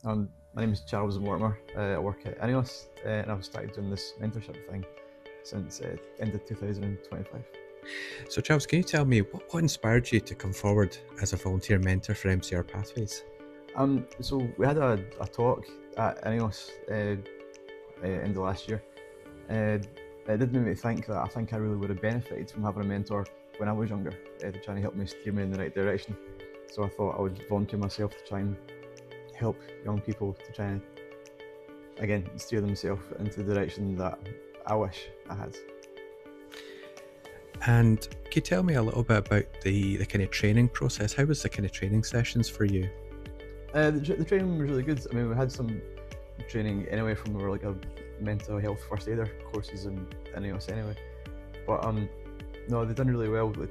My name is Charles Mortimer. I work at INEOS, and I've started doing this mentorship thing since end of 2025. So Charles, can you tell me what inspired you to come forward as a volunteer mentor for MCR Pathways? So we had a talk at INEOS end of last year. It did make me think that I think I really would have benefited from having a mentor when I was younger, to try and help me steer me in the right direction. So I thought I would volunteer myself to try and help young people to try and, again, steer themselves into the direction that I wish I had. And can you tell me a little bit about the kind of training process? How was the kind of training sessions for you? The training was really good. I mean, we had some training anyway from our like a mental health first aider courses in INEOS anyway. But no, they've done really well. They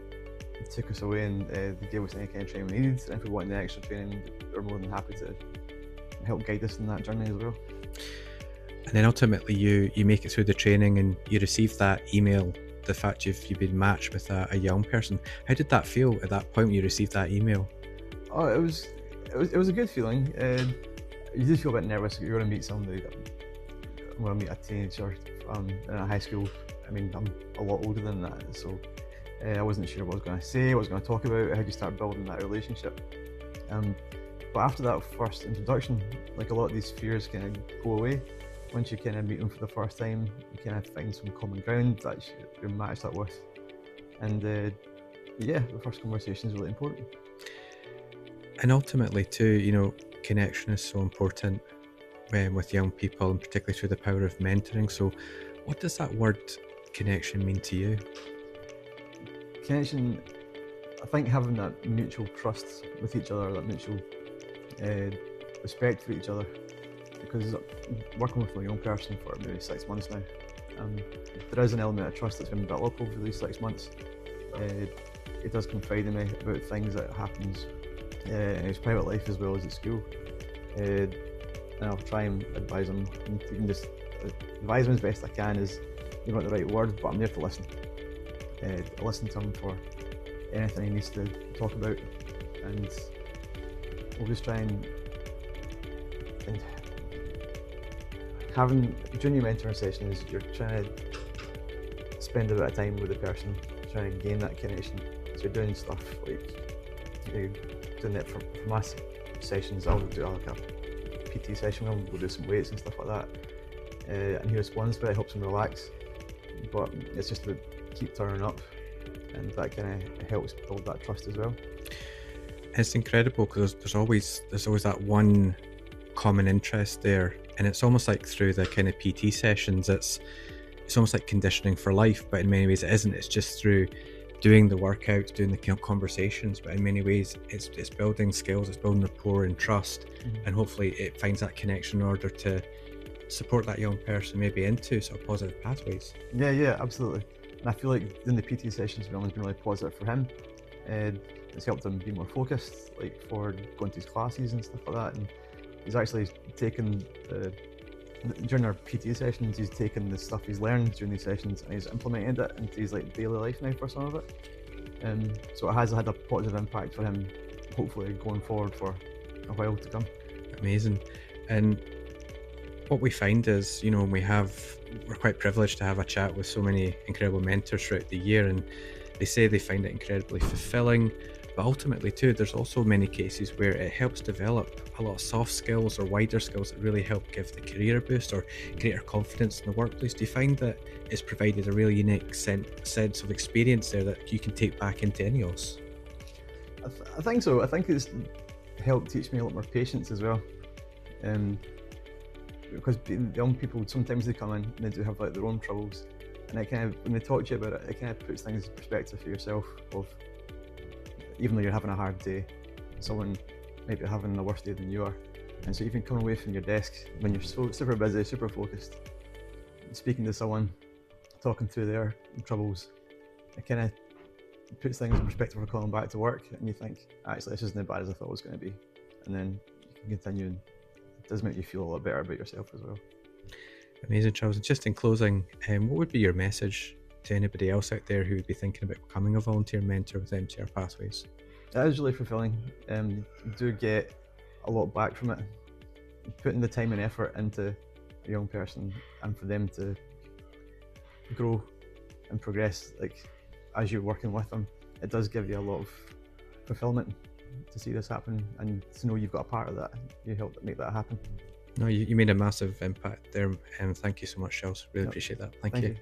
took us away and they gave us any kind of training we needed. And if we want the extra training, they're more than happy to help guide us in that journey as well. And then ultimately you make it through the training and you receive that email, the fact you've been matched with a young person. How did that feel at that point when you received that email? Oh, it was a good feeling. You do feel a bit nervous. You're going to meet somebody. I'm going to meet a teenager in a high school. I mean, I'm a lot older than that, so I wasn't sure what I was going to say, what I was going to talk about, how do you start building that relationship. But after that first introduction, like a lot of these fears kind of go away. Once you kind of meet them for the first time, you kind of find some common ground that you're matched up with. And yeah, the first conversation is really important. And ultimately too, connection is so important with young people, and particularly through the power of mentoring. So what does that word connection mean to you? Connection, I think having that mutual trust with each other, that mutual respect for each other, because working with a young person for maybe 6 months now, there is an element of trust that's been built up over these 6 months. He does confide in me about things that happens in his private life as well as at school, and I'll try and advise him, and even just advise him as best I can. Is maybe not the right word, but I'm there to listen. I listen to him for anything he needs to talk about, and we'll just try and having during your mentoring session is you're trying to spend a bit of time with the person, trying to gain that connection. So you're doing stuff like you're doing that for my sessions. I'll do like a PT session with him, we'll do some weights and stuff like that, and he responds, but it helps him relax. But it's just about keep turning up, and that kind of helps build that trust as well. It's incredible because there's always that one common interest there, and it's almost like through the kind of PT sessions, it's almost like conditioning for life, but in many ways it isn't. It's just through doing the workouts, doing the conversations, but in many ways it's building skills, it's building rapport and trust, and hopefully it finds that connection in order to support that young person maybe into sort of positive pathways. Yeah, absolutely. And I feel like doing the PT sessions has been really positive for him. It's helped him be more focused, like for going to his classes and stuff like that. And he's actually taken during our PT sessions, he's taken the stuff he's learned during these sessions and he's implemented it into his like daily life now for some of it. So it has had a positive impact for him, hopefully going forward for a while to come. Amazing. And what we find is, we're quite privileged to have a chat with so many incredible mentors throughout the year, and they say they find it incredibly fulfilling. But ultimately too, there's also many cases where it helps develop a lot of soft skills or wider skills that really help give the career a boost or greater confidence in the workplace. Do you find that it's provided a really unique sense of experience there that you can take back into INEOS? I think so. I think it's helped teach me a lot more patience as well. Because young people, sometimes they come in and they do have like their own troubles, and it kind of, when they talk to you about it, it kind of puts things in perspective for yourself. Of even though you're having a hard day, someone might be having a worse day than you are, and so even coming away from your desk when you're so super busy, super focused, speaking to someone, talking through their troubles, it kind of puts things in perspective for coming back to work, and you think, actually, this isn't as bad as I thought it was going to be, and then you can continue. And it does make you feel a lot better about yourself as well. Amazing, Charles. And just in closing, what would be your message to anybody else out there who would be thinking about becoming a volunteer mentor with MCR Pathways? It is really fulfilling. You do get a lot back from it. putting the time and effort into a young person, and for them to grow and progress, like as you're working with them, it does give you a lot of fulfillment to see this happen, and to know you've got a part of that. You helped make that happen. No, you made a massive impact there, and thank you so much, Charles. Really Yep. appreciate that. Thank Thank you. you.